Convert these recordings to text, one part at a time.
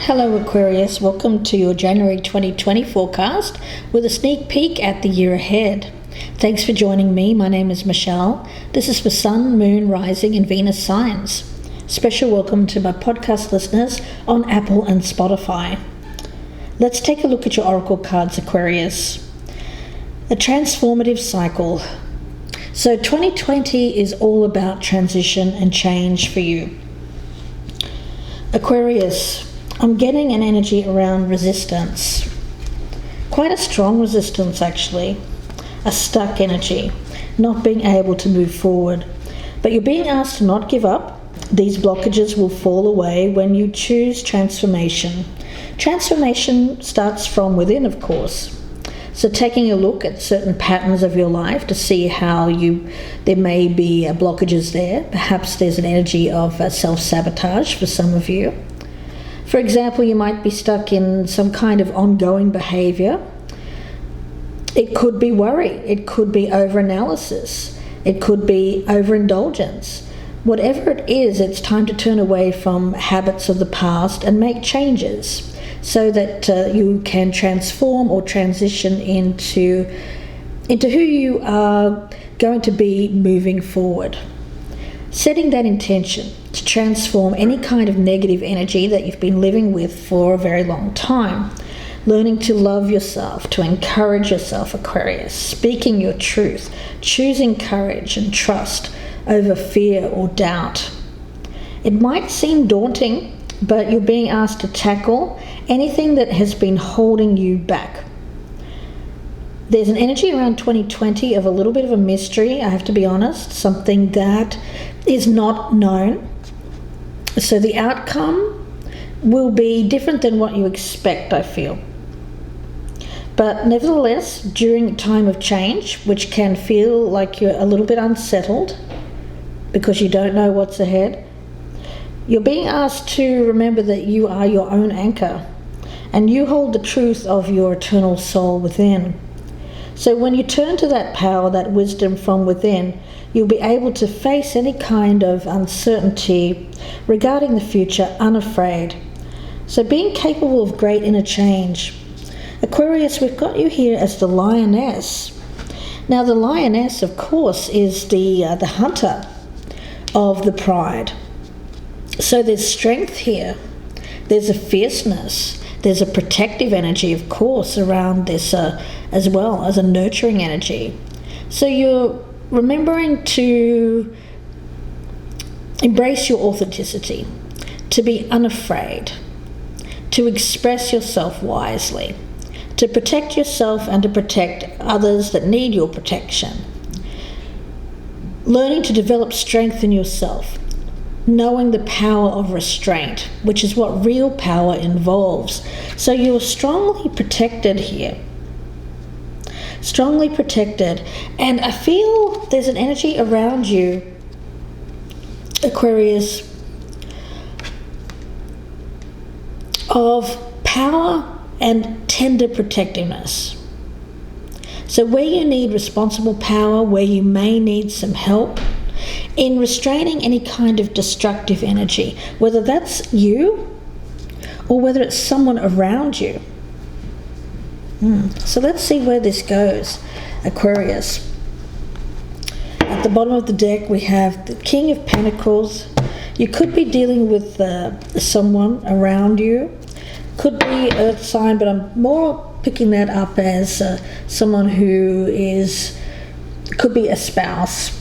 Hello Aquarius, welcome to your January 2020 forecast with a sneak peek at the year ahead. Thanks for joining me. My name is Michelle. This is for Sun, Moon, Rising and Venus signs. Special welcome to my podcast listeners on Apple and Spotify. Let's take a look at your oracle cards, Aquarius. A transformative cycle. So 2020 is all about transition and change for you. Aquarius, I'm getting an energy around resistance. Quite a strong resistance actually. A stuck energy, not being able to move forward. But you're being asked to not give up. These blockages will fall away when you choose transformation. Transformation starts from within, of course. So taking a look at certain patterns of your life to see how there may be blockages there. Perhaps there's an energy of self-sabotage for some of you. For example, you might be stuck in some kind of ongoing behavior. It could be worry, it could be overanalysis, it could be overindulgence. Whatever it is, it's time to turn away from habits of the past and make changes so that you can transform or transition into who you are going to be moving forward. Setting that intention to transform any kind of negative energy that you've been living with for a very long time. Learning to love yourself, to encourage yourself, Aquarius. Speaking your truth, choosing courage and trust over fear or doubt. It might seem daunting, but you're being asked to tackle anything that has been holding you back. There's an energy around 2020 of a little bit of a mystery, I have to be honest, something that is not known. So the outcome will be different than what you expect, I feel. But nevertheless, during a time of change, which can feel like you're a little bit unsettled because you don't know what's ahead, you're being asked to remember that you are your own anchor and you hold the truth of your eternal soul within. So when you turn to that power, that wisdom from within, you'll be able to face any kind of uncertainty regarding the future unafraid. So being capable of great inner change. Aquarius, we've got you here as the lioness. Now the lioness, of course, is the hunter of the pride. So there's strength here. There's a fierceness. There's a protective energy, of course, around this as well as a nurturing energy. So you're remembering to embrace your authenticity, to be unafraid, to express yourself wisely, to protect yourself and to protect others that need your protection. Learning to develop strength in yourself. Knowing the power of restraint, which is what real power involves. So you're strongly protected here. Strongly protected. And I feel there's an energy around you, Aquarius, of power and tender protectiveness. So where you need responsible power, where you may need some help, in restraining any kind of destructive energy, whether that's you or whether it's someone around you. So let's see where this goes, Aquarius. At the bottom of the deck we have the King of Pentacles. You could be dealing with someone around you. Could be Earth sign, but I'm more picking that up as someone who could be a spouse.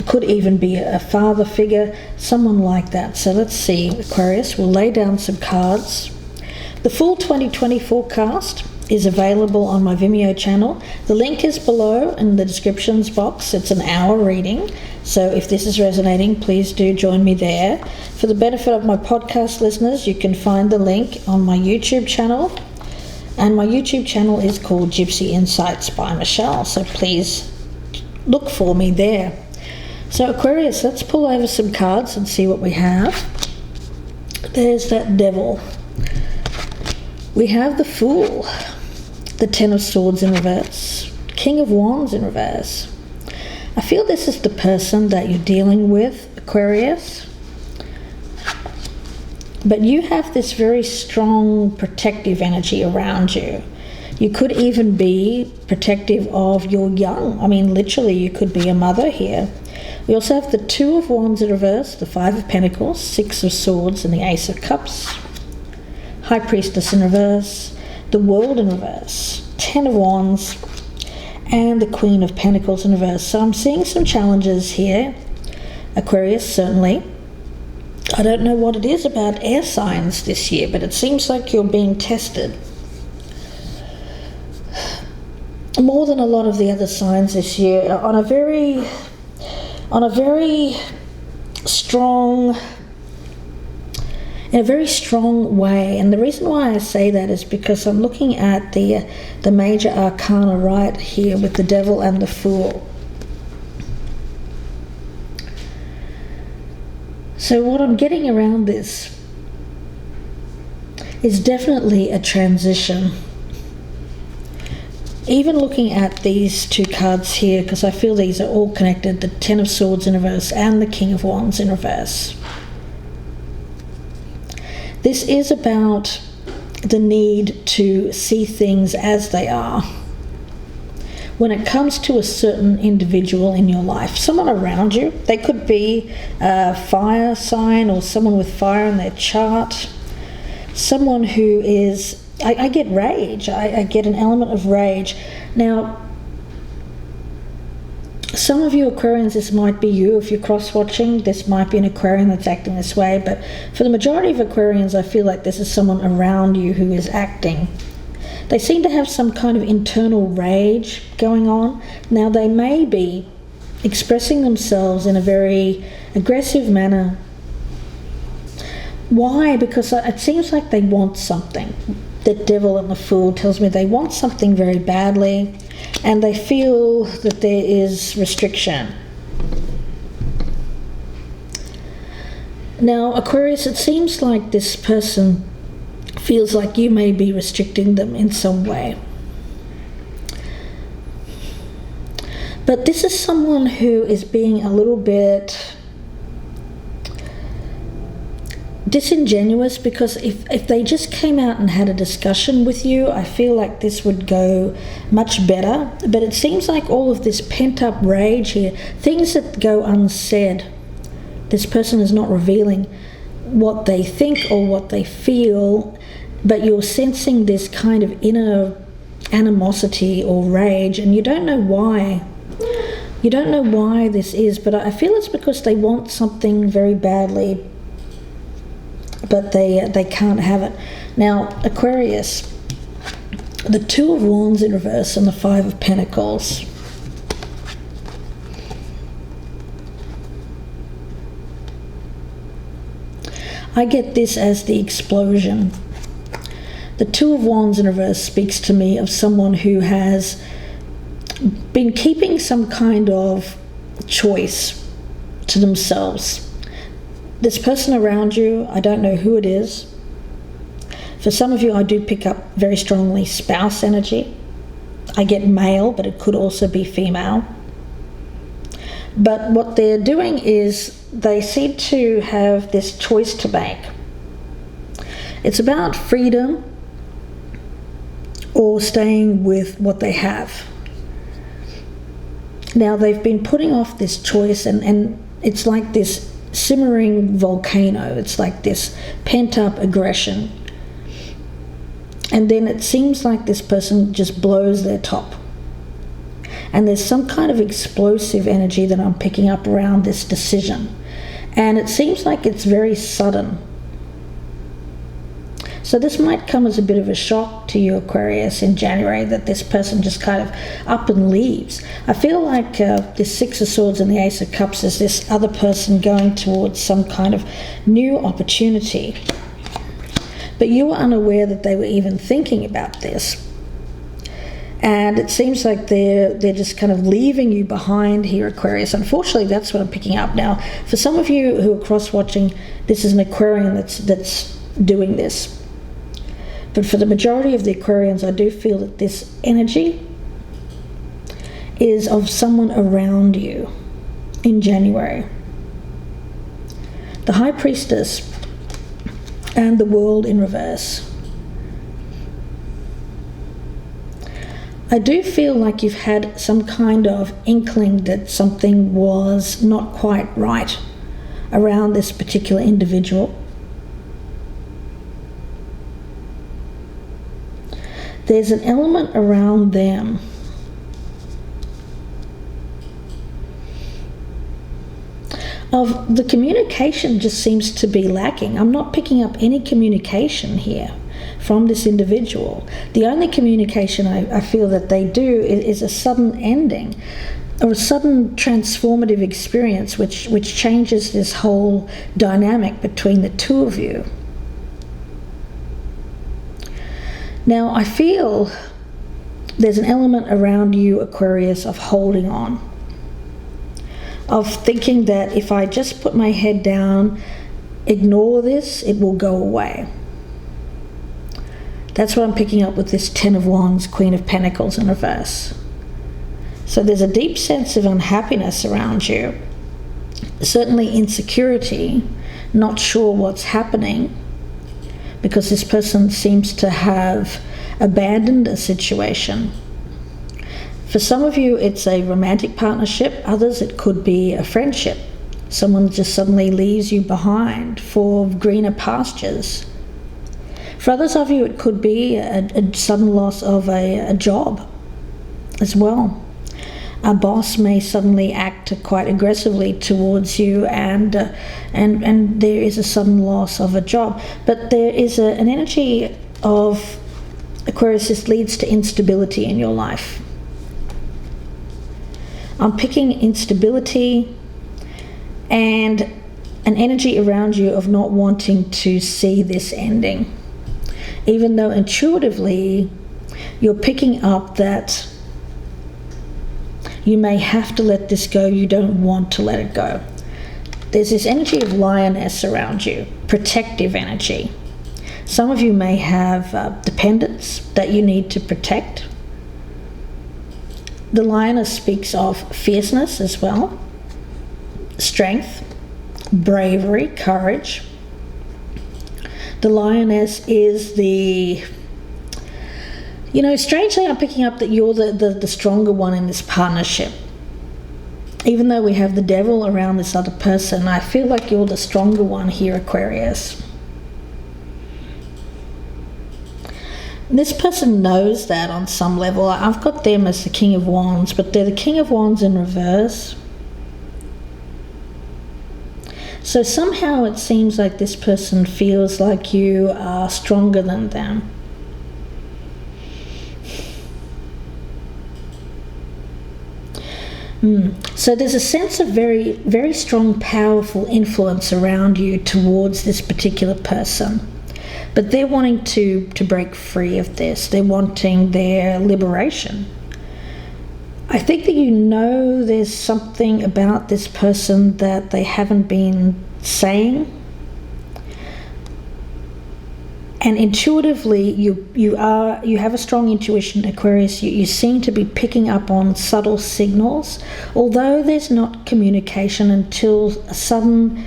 Could even be a father figure, someone like that. So let's see, Aquarius, we'll lay down some cards. The full 2020 forecast is available on my Vimeo channel. The link is below in the descriptions box. It's an hour reading. So if this is resonating, please do join me there. For the benefit of my podcast listeners, you can find the link on my YouTube channel. And my YouTube channel is called Gypsy Insights by Michelle. So please look for me there. So Aquarius, let's pull over some cards and see what we have. There's that Devil. We have the Fool, the Ten of Swords in reverse, King of Wands in reverse. I feel this is the person that you're dealing with, Aquarius. But you have this very strong protective energy around you. You could even be protective of your young. I mean, literally, you could be a mother here. We also have the Two of Wands in reverse, the Five of Pentacles, Six of Swords, and the Ace of Cups. High Priestess in reverse, the World in reverse, Ten of Wands, and the Queen of Pentacles in reverse. So I'm seeing some challenges here, Aquarius, certainly. I don't know what it is about air signs this year, but it seems like you're being tested more than a lot of the other signs this year in a very strong way. And the reason why I say that is because I'm looking at the major arcana right here with the Devil and the Fool. So what I'm getting around this is definitely a transition. Even looking at these two cards here, because I feel these are all connected, the Ten of Swords in reverse and the King of Wands in reverse. This is about the need to see things as they are. When it comes to a certain individual in your life, someone around you, they could be a fire sign or someone with fire in their chart, someone who is, I get rage, I get an element of rage. Now, some of you Aquarians, this might be you. If you're cross-watching, this might be an Aquarian that's acting this way, but for the majority of Aquarians, I feel like this is someone around you who is acting. They seem to have some kind of internal rage going on. Now, they may be expressing themselves in a very aggressive manner. Why? Because it seems like they want something. The Devil and the Fool tells me they want something very badly, and they feel that there is restriction. Now, Aquarius, it seems like this person feels like you may be restricting them in some way. But this is someone who is being a little bit disingenuous, because if they just came out and had a discussion with you, I feel like this would go much better. But it seems like all of this pent-up rage here, things that go unsaid, this person is not revealing what they think or what they feel, but you're sensing this kind of inner animosity or rage, and you don't know why. You don't know why this is, but I feel it's because they want something very badly, but they can't have it. Now, Aquarius, the Two of Wands in reverse and the Five of Pentacles. I get this as the explosion. The Two of Wands in reverse speaks to me of someone who has been keeping some kind of choice to themselves. This person around you, I don't know who it is. For some of you, I do pick up very strongly spouse energy. I get male, but it could also be female. But what they're doing is they seem to have this choice to make. It's about freedom or staying with what they have. Now, they've been putting off this choice, and it's like this simmering volcano. It's like this pent-up aggression. And then it seems like this person just blows their top. And there's some kind of explosive energy that I'm picking up around this decision. And it seems like it's very sudden. So this might come as a bit of a shock to you, Aquarius, in January, that this person just kind of up and leaves. I feel like this Six of Swords and the Ace of Cups is this other person going towards some kind of new opportunity. But you were unaware that they were even thinking about this. And it seems like they're just kind of leaving you behind here, Aquarius. Unfortunately, that's what I'm picking up. Now, for some of you who are cross-watching, this is an Aquarian that's doing this. But for the majority of the Aquarians, I do feel that this energy is of someone around you in January. The High Priestess and the World in reverse. I do feel like you've had some kind of inkling that something was not quite right around this particular individual. There's an element around them of the communication just seems to be lacking. I'm not picking up any communication here from this individual. The only communication I feel that they do is a sudden ending or a sudden transformative experience which changes this whole dynamic between the two of you. Now, I feel there's an element around you, Aquarius, of holding on, of thinking that if I just put my head down, ignore this, it will go away. That's what I'm picking up with this Ten of Wands, Queen of Pentacles in reverse. So there's a deep sense of unhappiness around you, certainly insecurity, not sure what's happening, because this person seems to have abandoned a situation. For some of you, it's a romantic partnership. Others, it could be a friendship. Someone just suddenly leaves you behind for greener pastures. For others of you, it could be a sudden loss of a job as well. A boss may suddenly act quite aggressively towards you, and there is a sudden loss of a job. But there is an energy of Aquarius. This leads to instability in your life. I'm picking instability and an energy around you of not wanting to see this ending. Even though intuitively you're picking up that you may have to let this go, you don't want to let it go. There's this energy of lioness around you, protective energy. Some of you may have dependents that you need to protect. The lioness speaks of fierceness as well, strength, bravery, courage. The lioness is strangely I'm picking up that you're the stronger one in this partnership. Even though we have the devil around this other person, I feel like you're the stronger one here, Aquarius. This person knows that on some level. I've got them as the King of Wands, but they're the King of Wands in reverse. So somehow it seems like this person feels like you are stronger than them. So there's a sense of very, very strong, powerful influence around you towards this particular person. But they're wanting to break free of this. They're wanting their liberation. I think that you know there's something about this person that they haven't been saying. And intuitively, you have a strong intuition, Aquarius. You seem to be picking up on subtle signals, although there's not communication until a sudden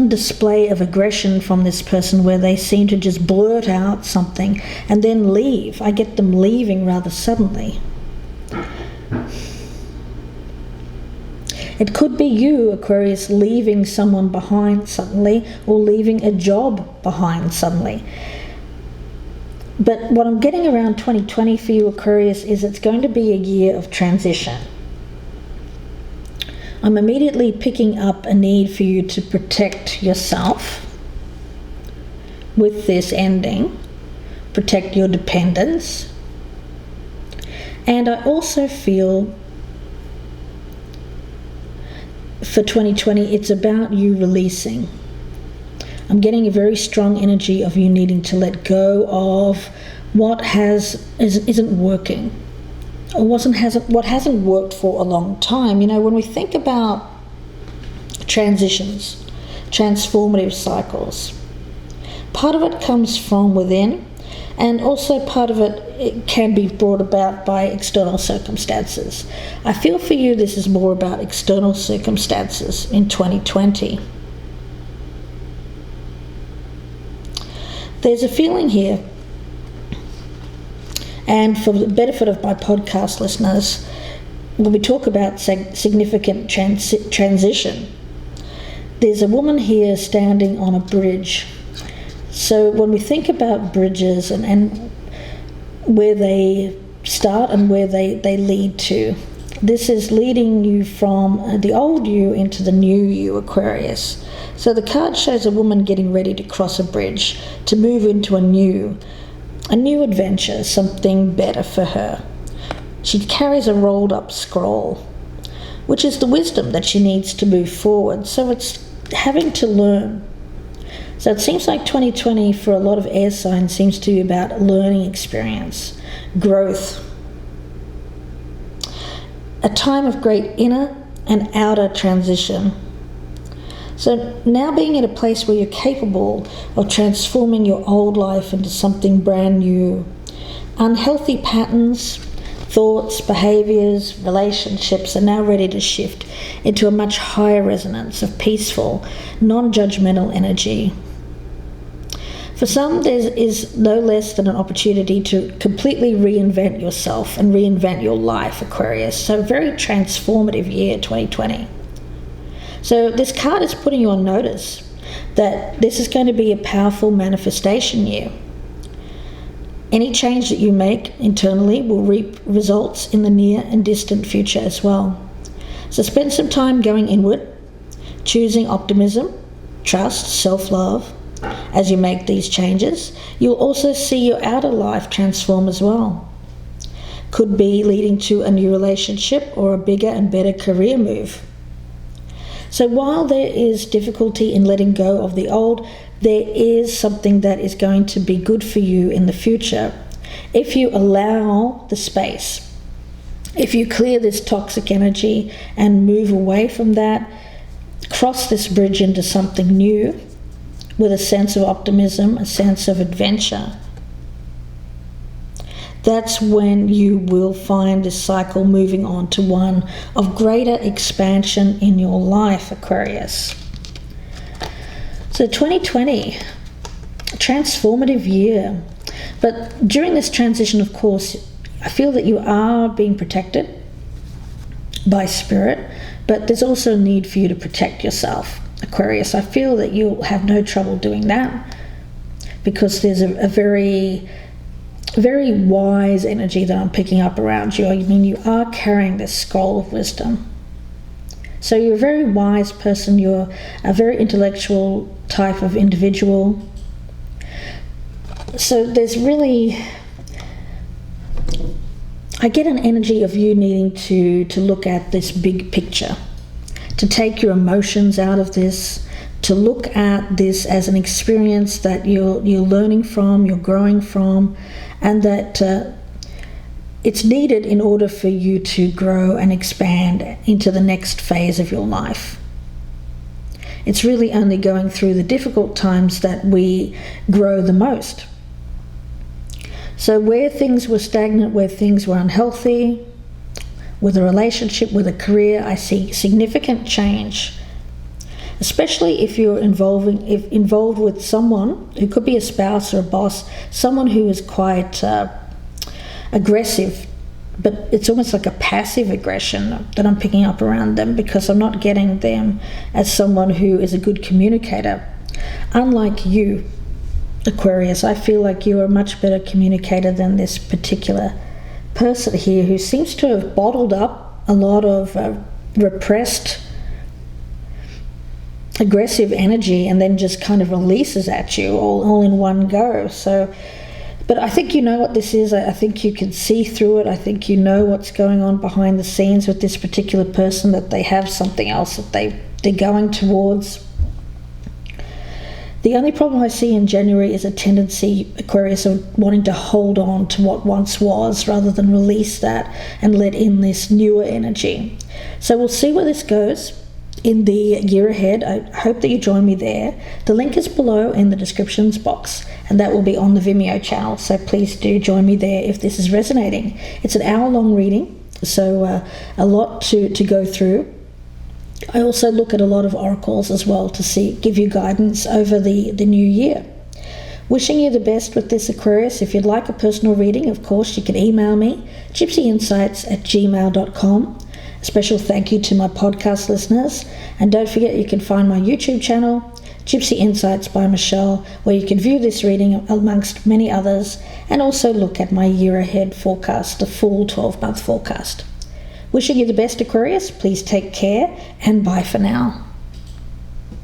display of aggression from this person where they seem to just blurt out something and then leave. I get them leaving rather suddenly. It could be you, Aquarius, leaving someone behind suddenly, or leaving a job behind suddenly. But what I'm getting around 2020 for you, Aquarius, is it's going to be a year of transition. I'm immediately picking up a need for you to protect yourself with this ending, protect your dependents. And I also feel for 2020, it's about you releasing. I'm getting a very strong energy of you needing to let go of what isn't working, or what hasn't worked for a long time. When we think about transitions, transformative cycles, part of it comes from within, and also part of it can be brought about by external circumstances. I feel for you this is more about external circumstances in 2020. There's a feeling here, and for the benefit of my podcast listeners, when we talk about significant transition, there's a woman here standing on a bridge. So when we think about bridges and where they start and where they lead to, this is leading you from the old you into the new you, Aquarius. So the card shows a woman getting ready to cross a bridge, to move into a new adventure, something better for her. She carries a rolled up scroll, which is the wisdom that she needs to move forward. So it's having to learn. So it seems like 2020 for a lot of air signs seems to be about learning experience, growth. A time of great inner and outer transition. So now being in a place where you're capable of transforming your old life into something brand new. Unhealthy patterns, thoughts, behaviours, relationships are now ready to shift into a much higher resonance of peaceful, non-judgmental energy. For some, there is no less than an opportunity to completely reinvent yourself and reinvent your life, Aquarius. So very transformative year, 2020. So this card is putting you on notice that this is going to be a powerful manifestation year. Any change that you make internally will reap results in the near and distant future as well. So spend some time going inward, choosing optimism, trust, self-love. As you make these changes, you'll also see your outer life transform as well. Could be leading to a new relationship or a bigger and better career move. So while there is difficulty in letting go of the old, there is something that is going to be good for you in the future if you allow the space. If you clear this toxic energy and move away from that, cross this bridge into something new with a sense of optimism, a sense of adventure, that's when you will find this cycle moving on to one of greater expansion in your life, Aquarius. So 2020, transformative year. But during this transition, of course, I feel that you are being protected by spirit, but there's also a need for you to protect yourself, Aquarius. I feel that you'll have no trouble doing that because there's a very wise energy that I'm picking up around you. I mean, you are carrying this scroll of wisdom. So you're a very wise person. You're a very intellectual type of individual. So there's really, I get an energy of you needing to look at this big picture, to take your emotions out of this, to look at this as an experience that you're learning from, you're growing from, and that it's needed in order for you to grow and expand into the next phase of your life. It's really only going through the difficult times that we grow the most. So where things were stagnant, where things were unhealthy, with a relationship, with a career, I see significant change. Especially if you're involved with someone who could be a spouse or a boss, someone who is quite aggressive, but it's almost like a passive aggression that I'm picking up around them, because I'm not getting them as someone who is a good communicator. Unlike you, Aquarius, I feel like you're a much better communicator than this particular person here who seems to have bottled up a lot of repressed aggressive energy and then just kind of releases at you all in one go. So, but I think you know what this is. I think you can see through it. I think you know what's going on behind the scenes with this particular person, that they have something else that they're going towards. The only problem I see in January is a tendency, Aquarius, of wanting to hold on to what once was rather than release that and let in this newer energy. So we'll see where this goes in the year ahead. I hope that you join me there. The link is below in the descriptions box, and that will be on the Vimeo channel, so please do join me there if this is resonating. It's an hour-long reading, so a lot to go through. I also look at a lot of oracles as well to give you guidance over the new year. Wishing you the best with this, Aquarius. If you'd like a personal reading, of course, you can email me, gypsyinsights@gmail.com. A special thank you to my podcast listeners. And don't forget, you can find my YouTube channel, Gypsy Insights by Michelle, where you can view this reading amongst many others, and also look at my year ahead forecast, the full 12-month forecast. Wishing you the best, Aquarius. Please take care, and bye for now.